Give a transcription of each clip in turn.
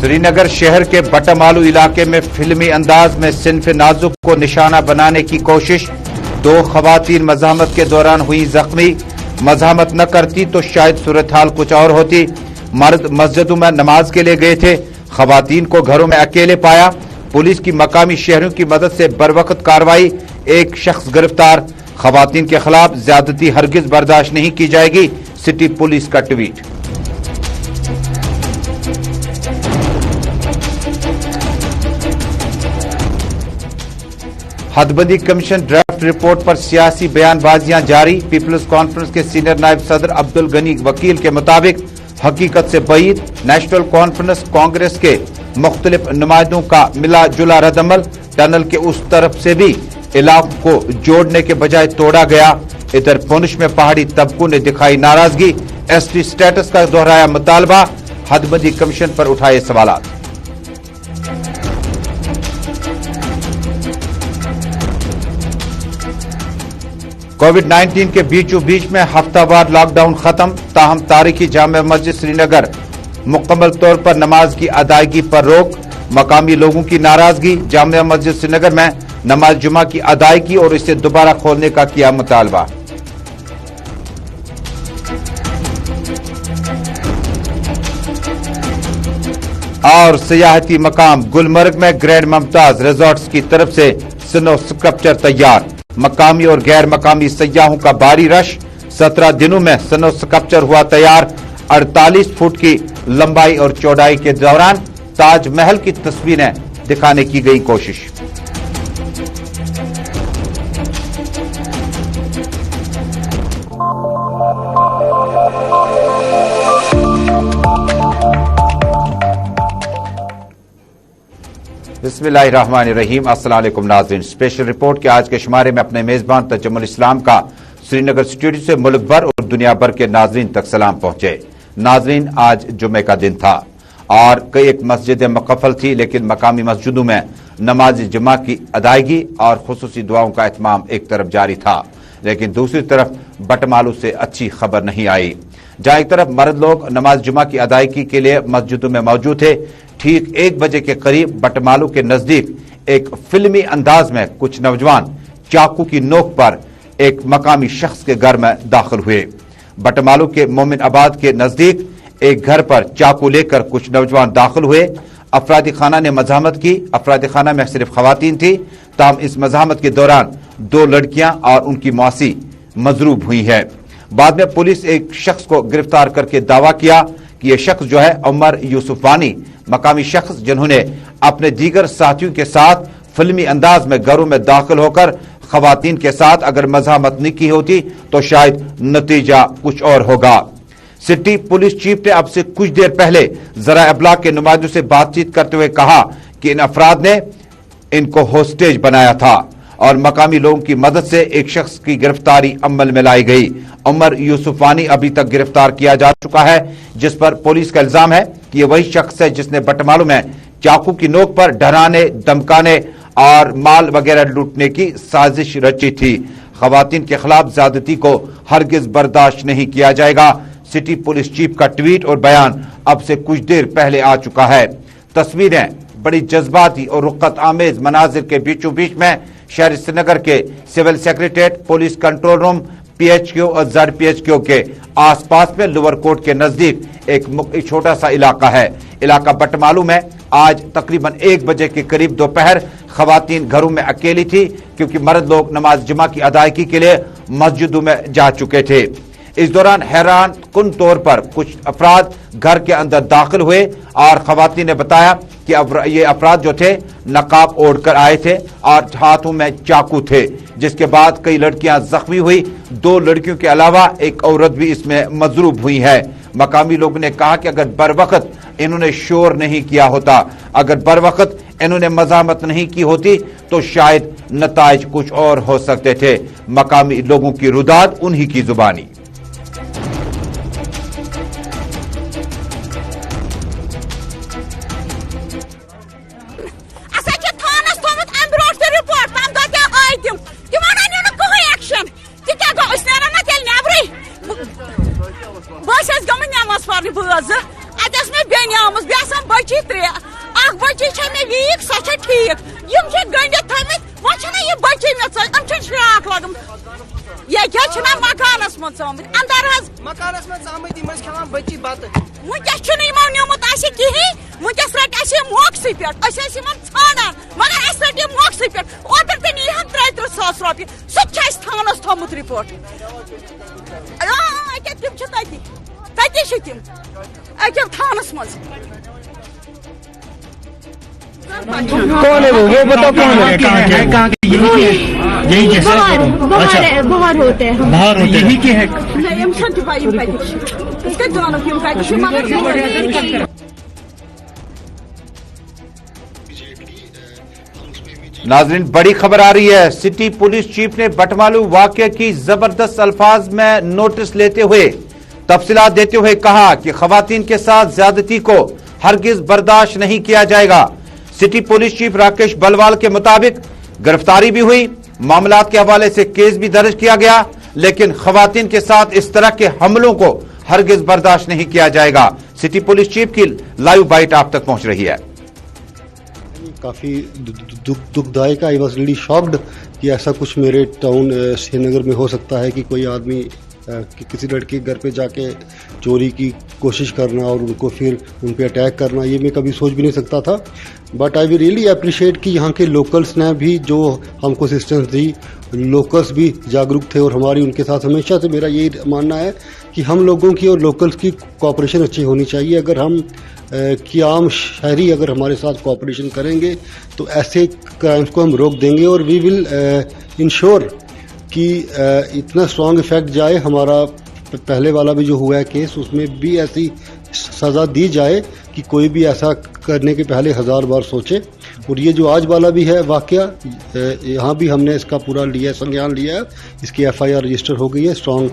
श्रीनगर शहर के बटमालू इलाके में फिल्मी अंदाज में सिन्फ नाजुक को निशाना बनाने की कोशिश। 2 खवातीन मज़ाहमत के दौरान हुई जख्मी। मज़ाहमत न करती तो शायद सूरत हाल कुछ और होती। मर्द मस्जिदों में नमाज के लिए गए थे, खवातीन को घरों में अकेले पाया। पुलिस की मकामी शहरों की मदद से बरवक्त कार्रवाई। 1 शख्स गिरफ्तार। खवातीन के खिलाफ ज्यादती हरगिज बर्दाश्त नहीं की जाएगी, सिटी पुलिस का ट्वीट। हदबंदी कमीशन ड्राफ्ट रिपोर्ट पर सियासी बयानबाजियां जारी। पीपल्स कॉन्फ्रेंस के सीनियर नायब सदर अब्दुल गनी वकील के मुताबिक हकीकत से बईद। नेशनल कॉन्फ्रेंस कांग्रेस के मुख्तलिफ नुमाइंदों का मिला जुला रद्दअमल। टनल के उस तरफ से भी इलाकों को जोड़ने के बजाय तोड़ा गया। इधर पुंछ में पहाड़ी तबकों ने दिखाई नाराजगी। एसटी स्टेटस का दोहराया मुतालबा। हदबंदी कमीशन पर उठाए सवालात। कोविड-19 के बीचों बीच में हफ्तावार लॉकडाउन खत्म। ताहम तारीखी जामे मस्जिद श्रीनगर मुकम्मल तौर पर नमाज की अदायगी पर रोक। मकामी लोगों की नाराजगी। जामे मस्जिद श्रीनगर में नमाज जुमा की अदायगी और इसे दोबारा खोलने का किया मुतालबा। और सियाहती मकाम गुलमर्ग में ग्रैंड मुमताज रिजॉर्ट्स की तरफ से स्नो स्कल्पचर तैयार। मकामी और गैर मकामी सयाहों का भारी रश। 17 दिनों में स्नो स्कल्पचर हुआ तैयार। 48 फुट की लंबाई और चौड़ाई के दौरान ताजमहल की तस्वीरें दिखाने की गई कोशिश। बिस्मिल्लाहिर्रहमानिर्रहीम। अस्सलाम वालेकुम नाज़रीन। स्पेशल रिपोर्ट के आज के शुमारे में अपने मेजबान तजम्मुल इस्लाम का श्रीनगर स्टूडियो से मुल्क भर और दुनिया भर के नाज़रीन तक सलाम पहुंचे। नाज़रीन, आज जुमे का दिन था और कई एक मस्जिदें मुकफ़ल थी, लेकिन मकामी मस्जिदों में नमाज जुमा की अदायगी और खुसूसी दुआओं का एहतमाम एक तरफ जारी था, लेकिन दूसरी तरफ बटमालू से अच्छी खबर नहीं आई। जहां एक तरफ मर्द लोग नमाज जुमा की अदायगी के लिए मस्जिदों में मौजूद थे, ठीक 1 बजे के करीब बटमालू के नजदीक एक फिल्मी अंदाज में कुछ नौजवान चाकू की नोक पर एक मकामी शख्स के घर में दाखिल हुए। बटमालू के मोमिन आबाद के नजदीक एक घर पर चाकू लेकर कुछ नौजवान दाखिल हुए। अफरादी खाना ने मज़ाहमत की। अफरादी खाना में सिर्फ खवातीन थी। ताहम इस मज़ाहमत के दौरान 2 लड़कियां और उनकी मौसी मजरूब हुई है। बाद में पुलिस एक शख्स को गिरफ्तार करके दावा किया कि यह शख्स जो है उमर यूसुफानी, मकामी शख्स जिन्होंने अपने दीगर साथियों के साथ फिल्मी अंदाज में घरों में दाखिल होकर खवातीन के साथ अगर मज़ाहमत नहीं की होती तो शायद नतीजा कुछ और होगा। सिटी पुलिस चीफ ने अब से कुछ देर पहले जरा अबलाग के नुमाइंदों से बातचीत करते हुए कहा कि इन अफराद ने इनको होस्टेज बनाया था और मकामी लोगों की मदद से एक शख्स की गिरफ्तारी अमल में लाई गई। उमर यूसुफानी अभी तक गिरफ्तार किया जा चुका है, जिस पर पुलिस का इल्जाम है कि यह वही शख्स है जिसने बटमालू में चाकू की नोक पर डराने, धमकाने और माल वगैरह लूटने की साजिश रची थी। खवातीन के खिलाफ ज्यादती को हरगिज बर्दाश्त नहीं किया जाएगा। सिटी पुलिस चीफ का ट्वीट और बयान अब से कुछ देर पहले आ चुका है। तस्वीरें बड़ी जज्बाती और रुक़्क़त आमेज मनाजिर के बीचों बीच में शहर श्रीनगर के civil secretariat, police control room, PHQ और ZPHQ के आसपास में लोअर कोर्ट के नजदीक एक छोटा सा इलाका है। इलाका बटमालू में आज तकरीबन 1 बजे के करीब दोपहर खवातीन घरों में अकेली थी, क्योंकि मर्द लोग नमाज जुमा की अदायगी के लिए मस्जिदों में जा चुके थे। इस दौरान हैरान कुन तौर पर कुछ अफराद घर के अंदर दाखिल हुए और खवातीन ने बताया कि ये अफराद जो थे नकाब ओढ़कर आए थे और हाथों में चाकू थे, जिसके बाद कई लड़कियां जख्मी हुई। 2 लड़कियों के अलावा एक औरत भी इसमें मजरूब हुई है। मकामी लोगों ने कहा कि अगर बरवक्त इन्होंने शोर नहीं किया होता, अगर बरवक्त इन्होंने मज़ाहमत नहीं की होती तो शायद नताइज कुछ और हो सकते थे। मकामी लोगों की रुदाद उन्हीं की जुबानी। बस गम नमाज पर्न बज अत मे बेन आम बे बची 3 ٹھیک یم چھ گنڈت تھمت وۄنۍ چھنا یہ بچی مے ژٕ ام چھ شراک لگم یہ کیا چھنا مکانس من ژامت اندر حظ مکانس من ژامت یم کھیوان بچی بتہٕ ونکس چھُنہٕ یمو نیومُت اَسہِ کِہیٖنۍ ونکس رٹ اَسہِ موقسٕے پٮ۪ٹھ أسۍ ٲسۍ یِمن ژھانڈان مگر اَسہِ رٹ یہِ موقسٕے پٮ۪ٹھ اوترٕ تہِ نیٖہَن 33,000 رۄپیہِ سُہ تہِ چھُ اَسہِ تھانس تھوٚمُت رِپورٹ أکیٛاہ تِم چھِ تتی چھِ تِم أکیٛاہ تھانس منٛز کون ہے وہ بتاؤ کون ہے کہاں کے یہی کیسے باہر ہوتے ہیں باہر ہوتے یہی کے ہے ناظرین بڑی خبر آ رہی ہے سٹی پولیس چیف نے بٹمالو واقعے کی زبردست الفاظ میں نوٹس لیتے ہوئے تفصیلات دیتے ہوئے کہا کہ خواتین کے ساتھ زیادتی کو ہرگز برداشت نہیں کیا جائے گا. City police chief Rakesh Balwal کے مطابق گرفتاری بھی ہوئی, معاملات کے حوالے سے کیس بھی درج کیا گیا, لیکن خواتین کے ساتھ اس طرح کے حملوں کو ہرگز برداشت نہیں کیا جائے گا. سٹی پولیس چیف کی لائیو بائٹ آپ تک پہنچ رہی ہے. کافی دکھ دائک. آئی واز ریلی شاکڈ کہ ایسا کچھ میرے ٹاؤن سری نگر میں ہو سکتا ہے کہ کوئی آدمی کسی لڑکی کے گھر پہ جا کے چوری کی کوشش کرنا اور ان کو پھر ان پہ اٹیک کرنا, یہ میں کبھی سوچ بھی نہیں سکتا تھا. But I've really appreciate کہ یہاں کے لوکلس نے بھی جو ہم کو اسسٹنس دی, لوکلس بھی جاگروک تھے اور ہماری ان کے ساتھ ہمیشہ سے میرا یہ ماننا ہے کہ ہم لوگوں کی اور لوکلس کی کوآپریشن اچھی ہونی چاہیے. اگر ہم کہ عام شہری اگر ہمارے ساتھ کوآپریشن کریں گے تو ایسے کرائمس کو ہم روک دیں گے اور وی ول انشور کہ اتنا اسٹرانگ افیکٹ جائے. ہمارا پہلے والا بھی جو ہوا ہے کیس, اس میں بھی ایسی سزا دی جائے کہ کوئی بھی ایسا کرنے کے پہلے 1000 بار سوچے. اور یہ جو آج والا بھی ہے واقعہ, یہاں بھی ہم نے اس کا پورا لیا سنجان لیا ہے. اس کی FIR رجسٹر ہو گئی ہے. Strong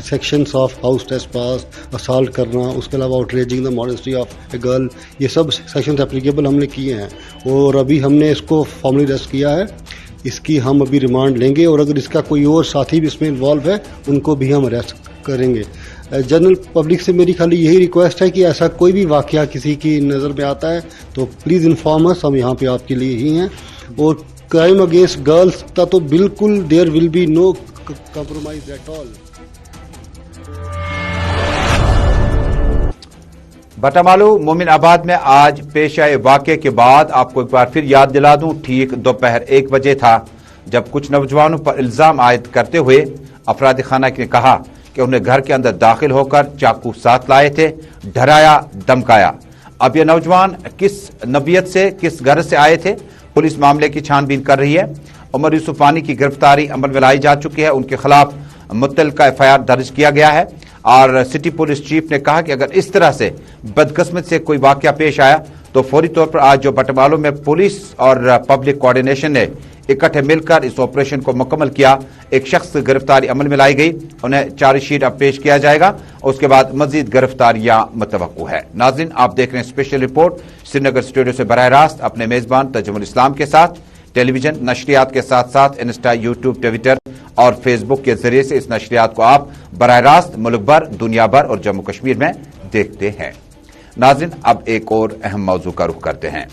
sections of house trespass, assault کرنا, اس کے علاوہ outraging the modesty of a girl, یہ سب سیکشنز اپلیکیبل ہم نے کیے ہیں. اور ابھی ہم نے اس کو فارملی ریسٹ کیا ہے. اس کی ہم ابھی ریمانڈ لیں گے اور اگر اس کا کوئی اور ساتھی بھی اس میں انوالو ہے ان کو بھی ہم اریسٹ کریں گے. جنرل پبلک سے میری خالی یہی ریکویسٹ ہے کہ ایسا کوئی بھی واقعہ کسی کی نظر میں آتا ہے تو پلیز انفارم اس, ہم یہاں پہ آپ کے لیے ہی ہیں. اور کرائم اگینسٹ گرلس کا تو بالکل there will be no compromise at all. Batmaloo Mominabad میں آج پیش آئے واقعے کے بعد آپ کو ایک بار پھر یاد دلا دوں, ٹھیک دوپہر 1 بجے تھا جب کچھ نوجوانوں پر الزام عائد کرتے ہوئے افراد خانہ نے کہا کہ انہیں گھر کے اندر داخل ہو کر چاقو ساتھ لائے تھے, ڈرایا, دمکایا. اب یہ نوجوان کس نوعیت سے, کس گھر سے آئے تھے, پولیس معاملے کی چھان بین کر رہی ہے. عمر یوسفانی کی گرفتاری عمل میں لائی جا چکی ہے, ان کے خلاف متعلقہ FIR درج کیا گیا ہے. اور سٹی پولیس چیف نے کہا کہ اگر اس طرح سے بدقسمت سے کوئی واقعہ پیش آیا تو فوری طور پر آج جو بٹمالو میں پولیس اور پبلک کوآرڈینیشن نے اکٹھے مل کر اس آپریشن کو مکمل کیا. ایک شخص کی گرفتاری عمل میں لائی گئی, انہیں چارج شیٹ اب پیش کیا جائے گا, اس کے بعد مزید گرفتاریاں متوقع ہے. ناظرین آپ دیکھ رہے ہیں اسپیشل رپورٹ سری نگر اسٹوڈیو سے براہ راست اپنے میزبان تجمل اسلام کے ساتھ. ٹیلی ویژن نشریات کے ساتھ ساتھ انسٹا, یوٹیوب, ٹویٹر اور فیس بک کے ذریعے سے اس نشریات کو آپ براہ راست ملک بھر, دنیا بھر اور جموں کشمیر میں دیکھتے ہیں. ناظرین اب ایک اور اہم موضوع کا رخ کرتے ہیں.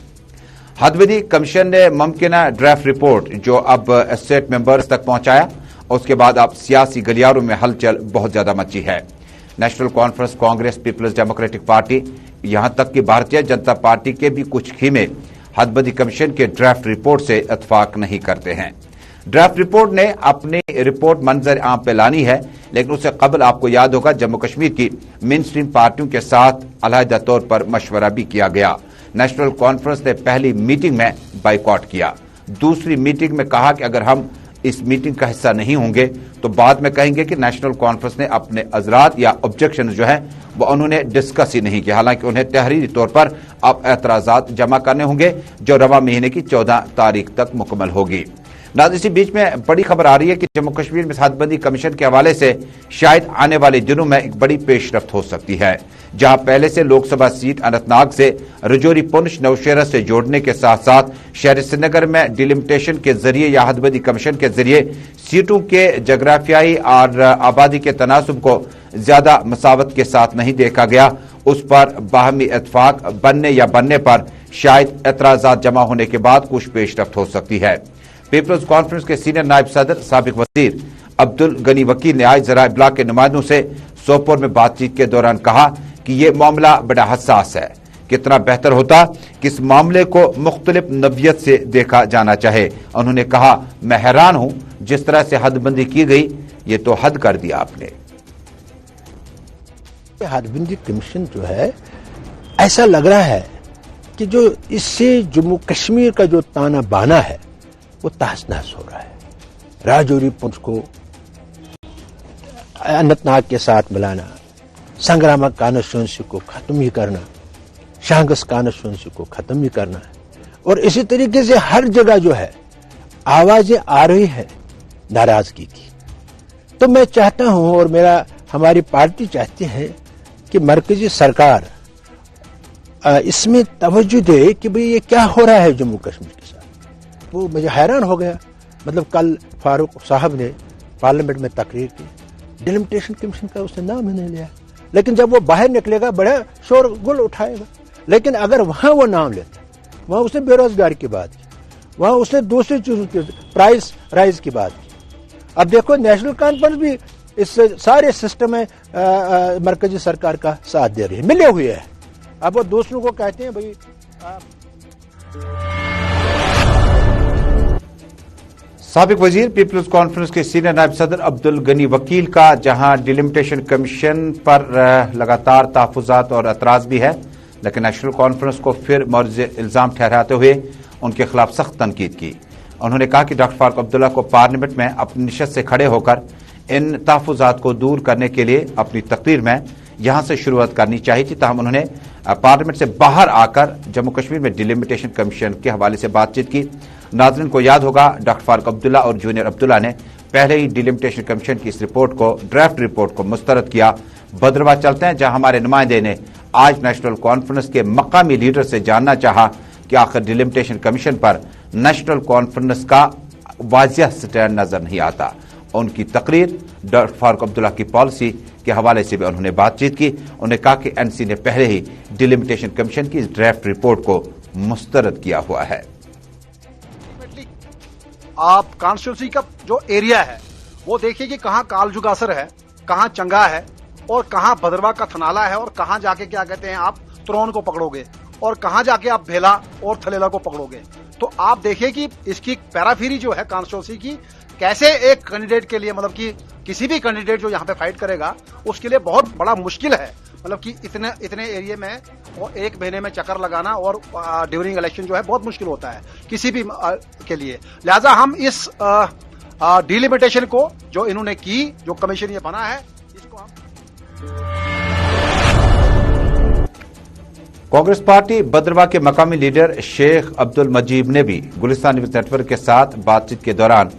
حد ودی کمیشن نے ممکنہ ڈرافٹ رپورٹ جو اب اسٹیٹ ممبرز تک پہنچایا, اس کے بعد اب سیاسی گلیاروں میں ہلچل بہت زیادہ مچی ہے. National conference, Congress, people's democratic party, یہاں تک کہ بھارتیہ جنتا پارٹی کے بھی کچھ خیمے حد ودی کمیشن کے ڈرافٹ رپورٹ سے اتفاق نہیں کرتے ہیں. ڈرافٹ رپورٹ نے اپنی رپورٹ منظر عام پہ لانی ہے, لیکن اس سے قبل آپ کو یاد ہوگا جموں کشمیر کی مین اسٹریم پارٹیوں کے ساتھ علیحدہ طور پر مشورہ بھی کیا گیا. نیشنل کانفرنس نے پہلی میٹنگ میں بائیکاٹ کیا, دوسری میٹنگ میں کہا کہ اگر ہم اس میٹنگ کا حصہ نہیں ہوں گے تو بعد میں کہیں گے کہ نیشنل کانفرنس نے اپنے عذرات یا آبجیکشن جو ہیں وہ انہوں نے ڈسکس ہی نہیں کیا. حالانکہ انہیں تحریری طور پر اب اعتراضات جمع کرنے ہوں گے جو رواں مہینے کی 14 تاریخ تک مکمل ہوگی. नाज़रीन, इसी बीच में बड़ी खबर आ रही है कि जम्मू कश्मीर में हदबंदी कमीशन के हवाले से शायद आने वाले दिनों में एक बड़ी पेशरफ्त हो सकती है। जहां पहले से लोकसभा सीट अनंतनाग से रजौरी, पुंछ, नौशेरा से जोड़ने के साथ साथ शहर श्रीनगर में डिलिमिटेशन के जरिए या हदबंदी कमीशन के जरिए सीटों के जगराफियाई और आबादी के तनासुब को ज्यादा मसावत के साथ नहीं देखा गया, उस पर बाहमी इत्तेफाक बनने या बनने पर शायद एतराजात जमा होने के बाद कुछ पेशरफ्त हो सकती है। पीपल्स कॉन्फ्रेंस के सीनियर नायब सदर साबिक वजीर अब्दुल गनी वकील ने आज ज़राए इब्लाग के नुमाइंदों से सोपोर में बातचीत के दौरान कहा कि ये मामला बड़ा हसास है। कितना बेहतर होता कि इस मामले को मुख्तलिफ नवियत से देखा जाना चाहे। उन्होंने कहा, मैं हैरान हूं जिस तरह से हदबंदी की गई, ये तो हद कर दिया आपने। हदबंदी कमीशन जो है, ऐसा लग रहा है कि जो इससे जम्मू कश्मीर का जो ताना बाना है वो तहस नहस हो रहा है। राजौरी, पुंछ को अनंतनाग के साथ मिलाना, संग्राम कॉन्स्टिट्यूंसी को खत्म ही करना, शांगस कॉन्स्टिट्यूंसी को खत्म ही करना है। और इसी तरीके से हर जगह जो है आवाजें आ रही है नाराजगी की। तो मैं चाहता हूं और हमारी पार्टी चाहती है कि मरकजी सरकार इसमें तवज्जो दे कि भाई ये क्या हो रहा है जम्मू कश्मीर के साथ। वो मुझे हैरान हो गया, मतलब कल फारूक साहब ने पार्लियामेंट में तकरीर की, डिलिमिटेशन कमीशन का उसने नाम ही नहीं लिया, लेकिन जब वो बाहर निकलेगा बड़ा शोरगुल उठाएगा। लेकिन अगर वहां वो नाम लेता, वहां उसने बेरोजगारी की बात की, वहां उसने दूसरी चीजों की प्राइस राइज की बात की। अब देखो नेशनल कॉन्फ्रेंस भी इस सारे सिस्टम में मरकजी सरकार का साथ दे रही है, मिले हुए है। अब वो दूसरों को कहते हैं भाई साबिक वजीर पीपल्स कॉन्फ्रेंस के सीनियर नायब सदर अब्दुल गनी वकील का जहां डिलिमिटेशन कमीशन पर लगातार तहफुजात और एतराज भी है, लेकिन नेशनल कॉन्फ्रेंस को फिर मौर्ज इल्जाम ठहराते हुए उनके खिलाफ सख्त तनकीद की। उन्होंने कहा कि डॉक्टर फारूक अब्दुल्ला को पार्लियामेंट में अपनी निशस्त से खड़े होकर इन तहफुजात को दूर करने के लिए अपनी तकरीर में यहां से शुरुआत करनी चाहिए थी। ताहम उन्होंने पार्लियामेंट से बाहर आकर जम्मू कश्मीर में डिलिमिटेशन कमीशन के हवाले से बातचीत की। नाज़रीन को याद होगा, डॉक्टर फारूक अब्दुल्ला और जूनियर अब्दुल्ला ने पहले ही डिलिमिटेशन कमीशन की इस रिपोर्ट को, ड्राफ्ट रिपोर्ट को मुस्तरद किया। भद्रवाह चलते हैं, जहां हमारे नुमाइंदे ने आज नेशनल कॉन्फ्रेंस के मकामी लीडर से जानना चाहा कि आखिर डिलिमिटेशन कमीशन पर नेशनल कॉन्फ्रेंस का वाज़िह स्टैंड नजर नहीं आता। उनकी तकरीर, डॉक्टर फारूक अब्दुल्ला की पॉलिसी के हवाले से भी उन्होंने बातचीत की। उन्होंने कहा कि एनसी ने पहले ही डिलिमिटेशन कमीशन की इस ड्राफ्ट रिपोर्ट को मुस्तरद किया हुआ है। आप कॉन्स्टिट्यूंसी का जो एरिया है वो देखिए कि कहां कालजुगासर है, कहां चंगा है और कहां भद्रवाह का थनाला है और कहां जाके क्या कहते हैं आप त्रोन को पकड़ोगे और कहां जाके आप भेला और थलेला को पकड़ोगे। तो आप देखिए कि इसकी पैराफीरी जो है कॉन्स्टिट्यूंसी की, कैसे एक कैंडिडेट के लिए, मतलब कि किसी भी कैंडिडेट जो यहां पे फाइट करेगा उसके लिए बहुत बड़ा मुश्किल है। मतलब कि इतने एरिया में और एक महीने में चक्कर लगाना और ड्यूरिंग इलेक्शन जो है बहुत मुश्किल होता है किसी भी के लिए। लिहाजा हम इस डिलिमिटेशन को जो इन्होंने की, जो कमीशन ये बना है, इसको हम कांग्रेस पार्टी भद्रवाह के मकामी लीडर शेख अब्दुल मजीब ने भी गुलिस्तान न्यूज नेटवर्क के साथ बातचीत के दौरान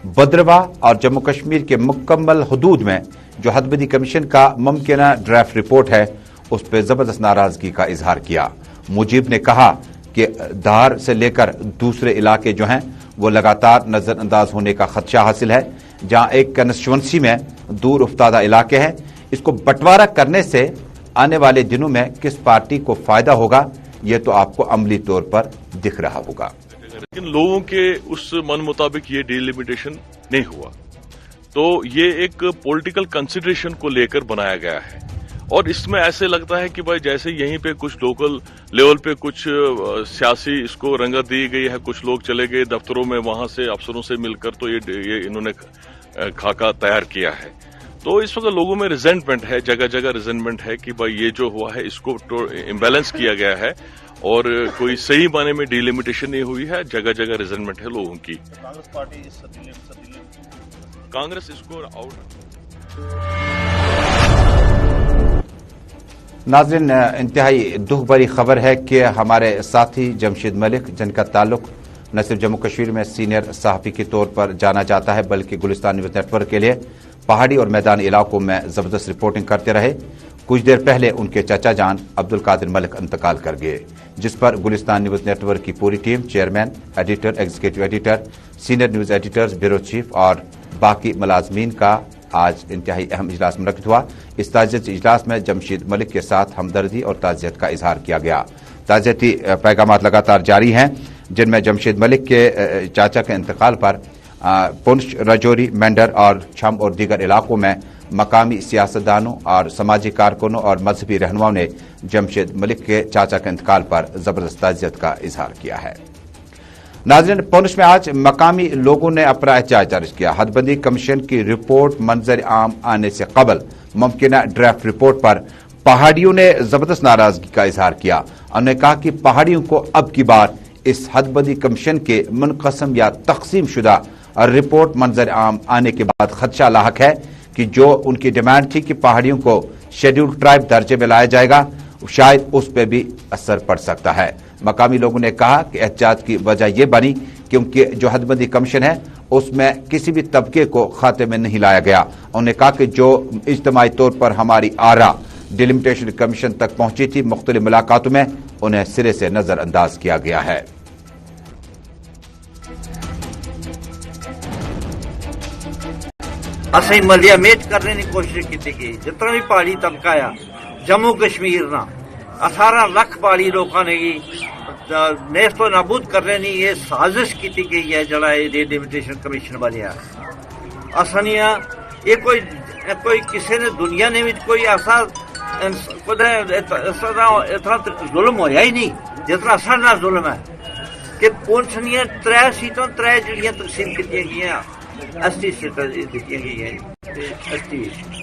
भद्रवाह और जम्मू कश्मीर के मुकम्मल हुदूद में जो हदबंदी कमीशन का मुमकिना ड्राफ्ट रिपोर्ट है उस पर जबरदस्त नाराजगी का इजहार किया। मुजीब ने कहा कि धार से लेकर दूसरे इलाके जो हैं वो लगातार नजरअंदाज होने का खदशा हासिल है। जहां एक कंस्टिट्यूंसी में दूर उफ्तादा इलाके हैं, इसको बंटवारा करने से आने वाले दिनों में किस पार्टी को फायदा होगा, यह तो आपको अमली तौर पर दिख रहा होगा। लेकिन लोगों के उस मन मुताबिक ये डिलिमिटेशन नहीं हुआ, तो ये एक पॉलिटिकल कंसिडरेशन को लेकर बनाया गया है। और इसमें ऐसे लगता है कि भाई जैसे यहीं पे कुछ लोकल लेवल पे कुछ सियासी इसको रंगत दी गई है, कुछ लोग चले गए दफ्तरों में, वहां से अफसरों से मिलकर तो ये इन्होंने खाका तैयार किया है। तो इस वक्त लोगों में रिजेंटमेंट है, जगह जगह रिजेंटमेंट है कि भाई ये जो हुआ है इसको इम्बैलेंस किया गया है और कोई सही माने में डिलिमिटेशन नहीं हुई है, जगह जगह रिजेंटमेंट है लोगों की। कांग्रेस पार्टी कांग्रेस इसको आउट। नाज़रीन, इंतहाई दुख भरी खबर है कि हमारे साथी जमशेद मलिक, जिनका ताल्लुक न सिर्फ जम्मू कश्मीर में सीनियर सहाफ़ी के तौर पर जाना जाता है बल्कि गुलिस्तान न्यूज़ नेटवर्क के लिए पहाड़ी और मैदानी इलाकों में जबरदस्त रिपोर्टिंग करते रहे। कुछ देर पहले उनके चाचा जान अब्दुल कादिर मलिक इंतकाल कर गए, जिस पर गुलिस्तान न्यूज़ नेटवर्क की पूरी team, chairman, editor, executive editor, senior news editors, bureau chief और बाकी मुलाजमीन का आज इंतहाई अहम इजलास मुनक्किद हुआ। इस ताज़ियती इजलास में जमशेद मलिक के साथ हमदर्दी और ताज़ियत का इजहार किया गया। ताज़ियती पैगामात लगातार जारी हैं, जिनमें जमशेद मलिक के चाचा के इंतकाल पर पुंछ, राजौरी, मेंढर और छम और दीगर इलाकों में मकामी सियासतदानों और समाजी कारकुनों और मजहबी रहनुमाओं ने जमशेद मलिक के चाचा के इंतकाल पर जबरदस्त ताज़ियत का इजहार किया है। नाज़रीन, पुंछ में आज मकामी लोगों ने अपना एहतजाज दर्ज किया। हदबंदी कमीशन की रिपोर्ट मंजर आम आने से कबल मुमकिन ड्राफ्ट रिपोर्ट पर पहाड़ियों ने जबरदस्त नाराजगी का इजहार किया। उन्होंने कहा कि पहाड़ियों को अब की बार इस हदबंदी कमीशन के मुनक़सम या तकसीम शुदा रिपोर्ट मंजर आम आने के बाद खदशा लाहक है कि जो उनकी डिमांड थी कि पहाड़ियों को शेड्यूल्ड ट्राइब दर्जे में लाया जाएगा, शायद उस पर भी असर पड़ सकता है। मकामी लोगों ने कहा कि एहतजाज की वजह यह बनी क्योंकि जो हदबंदी कमीशन है उसमें किसी भी तबके को खाते में नहीं लाया गया। उन्होंने कहा कि जो इज्तिमाई तौर पर हमारी आरा डिलिमिटेशन कमीशन तक पहुंची थी, मुख्तलिफ मुलाकातों में उन्हें सिरे से नजरअंदाज किया गया है। असं मलियामेट करने की कोशिश की गई। जितना भी पहाड़ी तबका आ जम्मू कश्मीर ना 18 लाख पहाड़ी लोगों ने नेस्तो नाबूद करने की ये साजिश की गई है। जड़ा डिलिमिटेशन कमीशन बनिया असनिया ये कोई किसी ने दुनिया ने भी कोई ऐसा इतना जुल्म होया ही नहीं जितना असर ना जुल्म है कि पुंछ दियां 3 सीटों 3 जड़ियां तकसीम की गई एसटी सीटां दित्तियां गई एसटी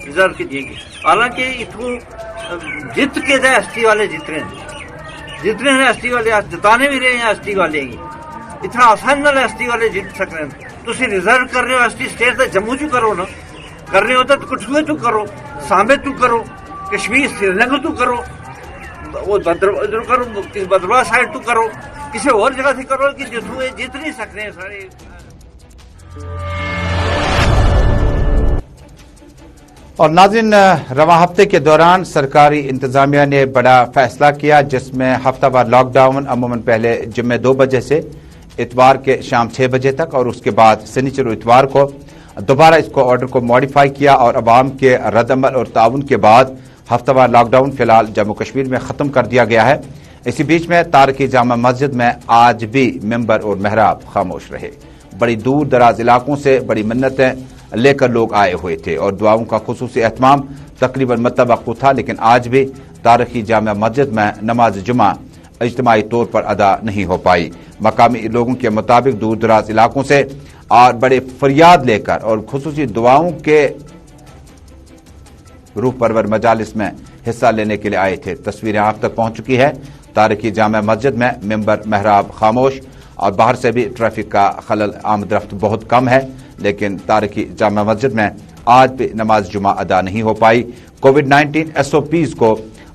रिजर्व की दी गई। हालांकि इथों जित के एसटी वाले जितने हैं एसटी वाले जिताने भी रहे हैं एसटी वाले ही इतना आसान नाल एसटी वाले जित सकते हैं। तुसी रिजर्व कर रहे हो एसटी स्टेट तो जम्मू चू करो ना, कर रहे हो तो कठुए तू करो, सांबे तू करो, कश्मीर श्रीनगर तू करो, वो इधर करो, भद्रवाह साइड तू करो, किसी और जगह से करो कि जितने जीत नहीं सकते हैं सारे। और नाज़रीन, रवां हफ्ते के दौरान सरकारी इंतजामिया ने बड़ा फैसला किया जिसमें हफ्तावार लॉकडाउन अमूमन पहले जुम्मे 2 बजे से इतवार के शाम 6 बजे तक और उसके बाद शनिचर और इतवार को दोबारा इसको ऑर्डर को मॉडिफाई किया और अवाम के रद्दअमल और ताउन के बाद हफ्तावार लॉकडाउन फिलहाल जम्मू कश्मीर में खत्म कर दिया गया है। इसी बीच में तारकी जामा मस्जिद में आज भी मिंबर और मेहराब खामोश रहे। बड़ी दूर दराज इलाकों से बड़ी मिन्नतें लेकर लोग आए हुए थे और दुआओं का खुसूसी एहतमाम तकरीबन मुतवक्को था, लेकिन आज भी तारकी जामा मस्जिद में नमाज जुमा इज्तिमाई तौर पर अदा नहीं हो पाई। मकामी लोगों के मुताबिक दूर दराज इलाकों से और बड़े फरियाद लेकर और खुसूसी दुआओं के रूह परवर मजालिस में हिस्सा लेने के लिए आए थे। तस्वीरें आप तक पहुंच चुकी है। तारकी जामा मस्जिद में मिंबर मेहराब खामोश और बाहर से भी ट्रैफिक का खलल आमदरफ्त बहुत कम है, लेकिन तारकी जामा मस्जिद में आज भी नमाज जुमा अदा नहीं हो पाई। कोविड-19 SOPs को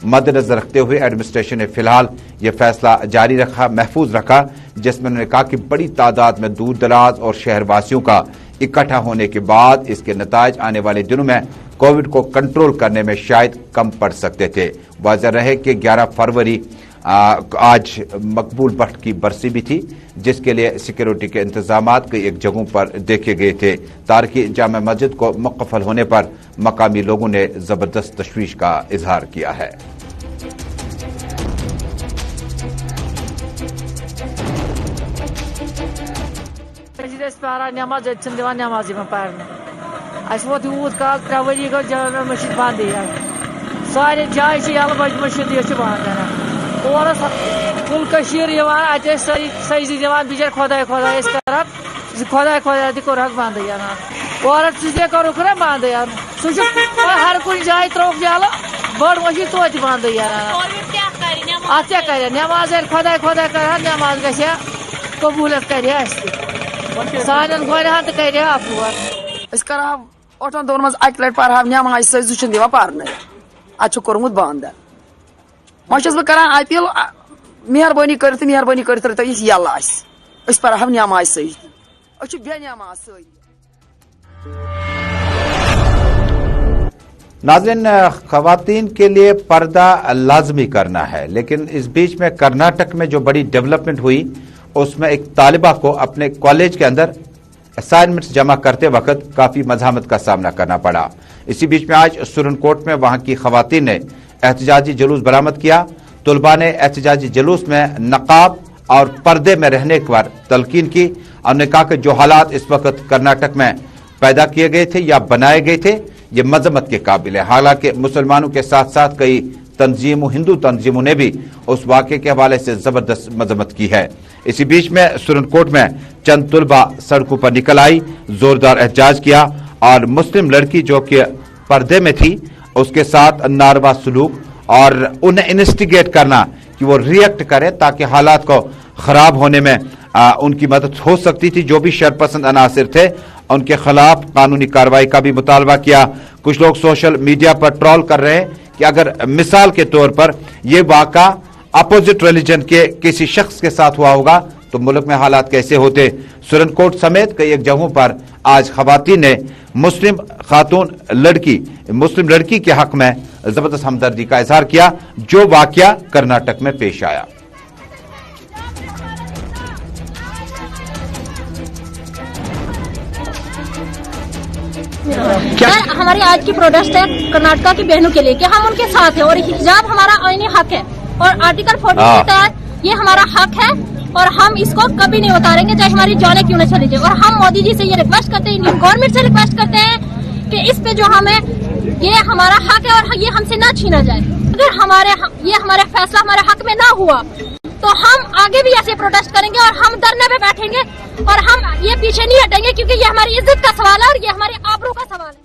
मद्देनजर रखते हुए एडमिनिस्ट्रेशन ने फिलहाल यह फैसला जारी रखा, महफूज रखा, जिसमें उन्होंने कहा कि बड़ी तादाद में दूर दराज और शहरवासियों का इकट्ठा होने के बाद इसके नतायज आने वाले दिनों में कोविड को कंट्रोल करने में शायद कम पड़ सकते थे। वाज़ह रहे कि 11 फरवरी आज मकबूल भट्ट की बरसी भी थी, जिसके लिए सिक्योरिटी के इंतजामात कई एक जगहों पर देखे गए थे। तारकी जामा मस्जिद को मुकफ़ल होने पर मकामी लोगों ने जबरदस्त तशवीश का इजहार किया है। नमाज नमाज पढ़ने वो यूत काल 3 वरी गो जामा मस्जिद बंद सारे जाए मस्जिद बंद और कुल सजी दिवान बिचार खुदा खुदा खुदा खुदा तक बंद और करुक ना बंद हर कुछ जाए त्रोक जाल बड़ मस्जिद तो बंद अत क्या कर नमाज खुदा खुदा कर नमाज ग कबूलत कर सान गोहन तो कर अफवाह ओठन दोन मज अक लट पढ़ा नमाज सज दिवान पारन अत कोर्मुत बंद वह बह कर अपील मेहरबानी कर यह यल اس پر ہم نماز سجدہ اچھو بے نماز سجدہ. ناظرین، خواتین کے لیے پردہ لازمی کرنا ہے، لیکن اس بیچ میں کرناٹک میں جو بڑی ڈیولپمنٹ ہوئی اس میں ایک طالبہ کو اپنے کالج کے اندر اسائنمنٹس جمع کرتے وقت کافی مزاحمت کا سامنا کرنا پڑا. اسی بیچ میں آج سرن کوٹ میں وہاں کی خواتین نے احتجاجی جلوس برآمد کیا. طلباء نے احتجاجی جلوس میں نقاب اور پردے میں رہنے پر تلقین کی اور نے کہا کہ جو حالات اس وقت کرناٹک میں پیدا کیے گئے تھے یا بنائے گئے تھے یہ مذمت کے قابل ہے. حالانکہ مسلمانوں کے ساتھ ساتھ کئی تنظیموں، ہندو تنظیموں نے بھی اس واقعے کے حوالے سے زبردست مذمت کی ہے. اسی بیچ میں سرن کوٹ میں چند طلباء سڑکوں پر نکل آئی، زوردار احتجاج کیا اور مسلم لڑکی جو کہ پردے میں تھی اس کے ساتھ ناروا سلوک اور انہیں انویسٹیگیٹ کرنا کہ وہ ریئیکٹ کرے تاکہ حالات کو خراب ہونے میں ان کی مدد ہو سکتی تھی. جو بھی شرپسند عناصر تھے ان کے خلاف قانونی کارروائی کا بھی مطالبہ کیا. کچھ لوگ سوشل میڈیا پر ٹرول کر رہے ہیں کہ اگر مثال کے طور پر یہ واقعہ اپوزٹ ریلیجن کے کسی شخص کے ساتھ ہوا ہوگا تو ملک میں حالات کیسے ہوتے. سرن کوٹ سمیت کئی ایک جگہوں پر آج خواتین نے مسلم لڑکی کے حق میں زبردست ہمدردی کا اظہار کیا جو واقعہ کرناٹک میں پیش آیا. سر، ہماری آج کی پروٹیسٹ ہے کرناٹکا کی بہنوں کے لیے کہ ہم ان کے ساتھ ہیں اور حجاب ہمارا آئینی حق ہے اور آرٹیکل 40 کے تحت یہ ہمارا حق ہے اور ہم اس کو کبھی نہیں اتاریں گے چاہے ہماری جانیں کیوں نہ چلی جائے. اور ہم مودی جی سے یہ ریکویسٹ کرتے ہیں، انڈین گورنمنٹ سے ریکویسٹ کرتے ہیں کہ اس پہ جو ہمیں یہ ہمارا حق ہے اور یہ ہم سے نہ چھینا جائے. اگر یہ ہمارا فیصلہ ہمارے حق میں نہ ہوا تو ہم آگے بھی ایسے پروٹیسٹ کریں گے اور ہم دھرنے پہ بیٹھیں گے اور ہم یہ پیچھے نہیں ہٹیں گے کیونکہ یہ ہماری عزت کا سوال ہے اور یہ ہماری آبرو کا سوال ہے.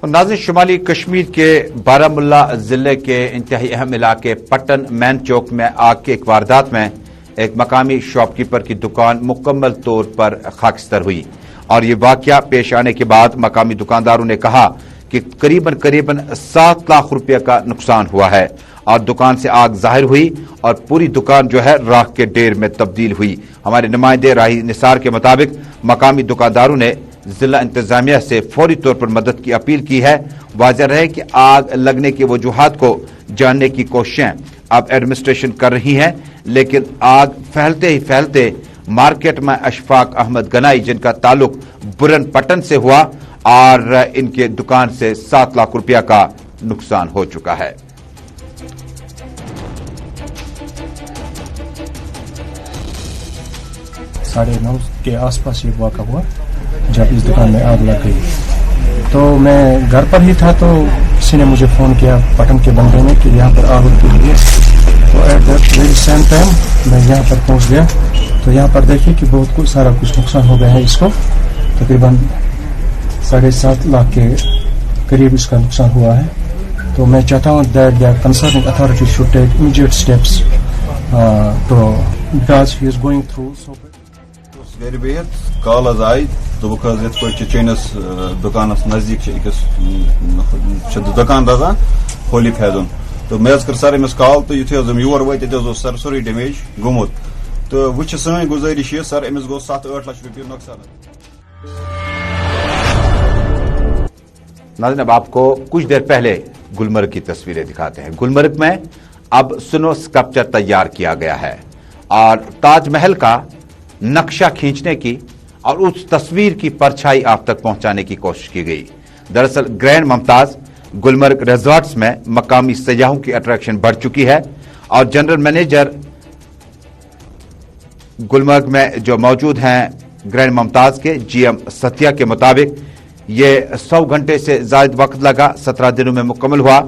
ناظرین، شمالی کشمیر کے بارہمولہ ضلع کے انتہائی اہم علاقے پٹن مین چوک میں آگ کی ایک واردات میں ایک مقامی شاپ کیپر کی دکان مکمل طور پر خاکستر ہوئی اور یہ واقعہ پیش آنے کے بعد مقامی دکانداروں نے کہا کہ قریباً 7 لاکھ روپے کا نقصان ہوا ہے اور دکان سے آگ ظاہر ہوئی اور پوری دکان جو ہے راکھ کے ڈھیر میں تبدیل ہوئی. ہمارے نمائندے راہی نثار کے مطابق مقامی دکانداروں نے ضلع انتظامیہ سے فوری طور پر مدد کی اپیل کی ہے. واضح رہے کہ آگ لگنے کی وجوہات کو جاننے کی کوششیں اب ایڈمنسٹریشن کر رہی ہیں، لیکن آگ پھیلتے ہی پھیلتے مارکیٹ میں اشفاق احمد گنائی جن کا تعلق برن پٹن سے ہوا اور ان کے دکان سے 7 لاکھ روپیہ کا نقصان ہو چکا ہے. ساڑھے 9 کے آس پاس یہ واقع ہوا جب اس دکان میں آگ لگ گئی. تو میں گھر پر ہی تھا تو کسی نے مجھے فون کیا پٹن کے بندے نے کہ یہاں پر آگ لگ گئی ہے. تو at that very same time میں یہاں پر پہنچ گیا تو یہاں پر دیکھیے کہ بہت سارا کچھ نقصان ہو گیا ہے. اس کو تقریباً 7.5 لاکھ کے قریب اس کا نقصان ہوا ہے. تو میں چاہتا ہوں that the concerning authority should take immediate steps تو because he is going through so گھر بہت کال حض آئی دوپک حض یت پہ چٲنِس دکانس نزدیک أکِس دکان روزان ہولی فیضُن تو مےٚ حظ کٔر سر أمِس کال تہٕ یُتھُے حظ یور وٲتۍ تَتہِ حظ اوس سر سورُے ڈیمیج گوٚمُت تہٕ وۄنۍ چھِ سٲنۍ گُزٲرِش یہِ سر أمِس گوٚو 7-8 لچھ رۄپیہِ نۄقصان. ناظرین، اب آپ کو کچھ دیر پہلے گلمرگ کی تصویریں دکھاتے ہیں. گلمرگ میں اب سنو اسکلپچر تیار کیا گیا ہے اور تاج محل کا نقشہ کھینچنے کی اور اس تصویر کی پرچھائی آپ تک پہنچانے کی کوشش کی گئی. دراصل گرینڈ ممتاز گلمرگ ریزورٹس میں مقامی سیاحوں کی اٹریکشن بڑھ چکی ہے اور جنرل مینیجر گلمرگ میں جو موجود ہیں گرینڈ ممتاز کے جی ایم ستیا کے مطابق یہ 100 گھنٹے سے زائد وقت لگا، 17 دنوں میں مکمل ہوا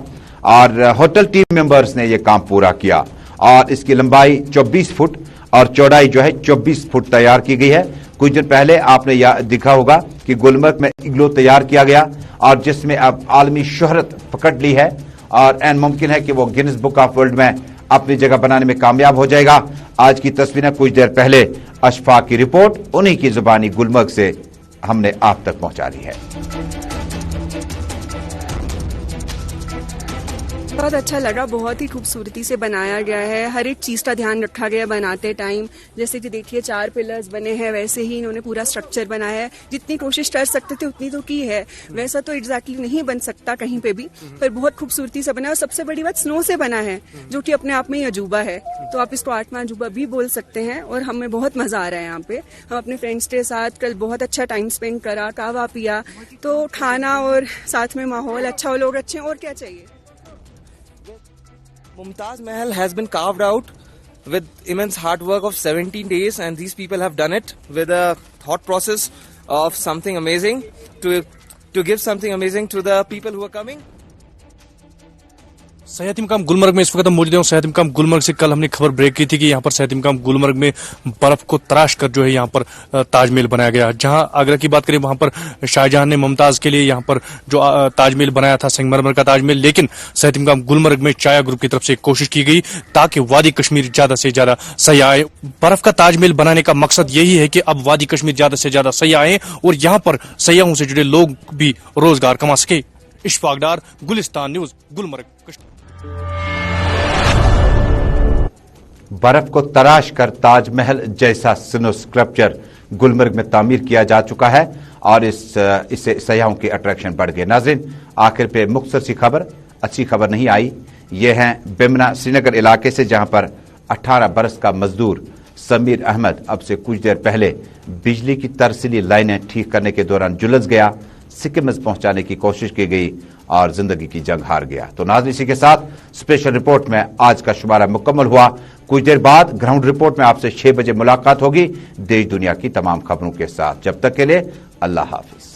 اور ہوٹل ٹیم ممبرز نے یہ کام پورا کیا اور اس کی لمبائی 24 فٹ اور چوڑائی جو ہے 24 فٹ تیار کی گئی ہے. کچھ دن پہلے آپ نے دیکھا ہوگا کہ گلمرگ میں اگلو تیار کیا گیا اور جس میں اب عالمی شہرت پکڑ لی ہے اور این ممکن ہے کہ وہ گینس بک آف ورلڈ میں اپنی جگہ بنانے میں کامیاب ہو جائے گا. آج کی تصویریں کچھ دیر پہلے اشفاق کی رپورٹ انہی کی زبانی گلمرگ سے ہم نے آپ تک پہنچا دی ہے. بہت اچھا لگا, بہت ہی خوبصورتی سے بنایا گیا ہے, ہر ایک چیز کا دھیان رکھا گیا بناتے ٹائم. جیسے کہ دیکھیے 4 پلرز بنے ہیں, ویسے ہی انہوں نے پورا اسٹرکچر بنایا ہے. جتنی کوشش کر سکتے تھے اتنی تو کی ہے, ویسا تو ایگزیکٹلی نہیں بن سکتا کہیں پہ بھی, پر بہت خوبصورتی سے بنا ہے. اور سب سے بڑی بات سنو سے بنا ہے, جو کہ اپنے آپ میں ہی عجوبہ ہے, تو آپ اس کو 8واں عجوبہ بھی بول سکتے ہیں. اور ہمیں بہت مزہ آ رہا ہے یہاں پہ. ہم اپنے فرینڈس کے ساتھ کل بہت اچھا ٹائم اسپینڈ کرا, کہوا پیا, تو کھانا اور ساتھ میں ماحول اچھا ہو, لوگ اچھے, اور کیا چاہیے. Mumtaz Mahal has been carved out with immense hard work of 17 days, and these people have done it with a thought process of something amazing to give something amazing to the people who are coming. सयाती मकाम गुलमर्ग में इस वक्त हम मौजूद हैं. सयाती मकाम गुलमर्ग से कल हमने खबर ब्रेक की थी कि यहाँ पर सयाती मकाम गुलमर्ग में बर्फ को तराश कर जो है यहाँ पर ताजमहल बनाया गया. जहाँ आगरा की बात करें वहां पर शाहजहां ने मुमताज के लिए यहाँ पर जो ताजमहल बनाया था, संगमरमर का ताजमहल, लेकिन सयाती मकाम गुलमर्ग में चाया ग्रुप की तरफ से कोशिश की गई ताकि वादी कश्मीर ज्यादा से ज्यादा सयाह आए. बर्फ का ताजमहल बनाने का मकसद यही है कि अब वादी कश्मीर ज्यादा से ज्यादा सयाह आए और यहाँ पर सयाहों से जुड़े लोग भी रोजगार कमा सके. इशफाक डार, गुलिस्तान न्यूज, गुलमर्ग. बर्फ को तराश कर ताजमहल जैसा स्नो स्कल्पचर गुलमर्ग में तामीर किया जा चुका है और इससे सयाहों की अट्रैक्शन बढ़ गई. नाज़रीन, आखिर पे मुख्तसर सी खबर, अच्छी खबर नहीं आई. ये हैं बिमना श्रीनगर इलाके से, जहां पर 18 बरस का मजदूर समीर अहमद अब से कुछ देर पहले बिजली की तरसीली लाइनें ठीक करने के दौरान झुलस गया. सिक्किम पहुंचाने की कोशिश की गई और जिंदगी की जंग हार गया. तो नाज़रीन, इसी के साथ स्पेशल रिपोर्ट में आज का शुमारा मुकम्मल हुआ. कुछ देर बाद ग्राउंड रिपोर्ट में आपसे 6 बजे मुलाकात होगी देश दुनिया की तमाम खबरों के साथ. जब तक के लिए अल्लाह हाफिज.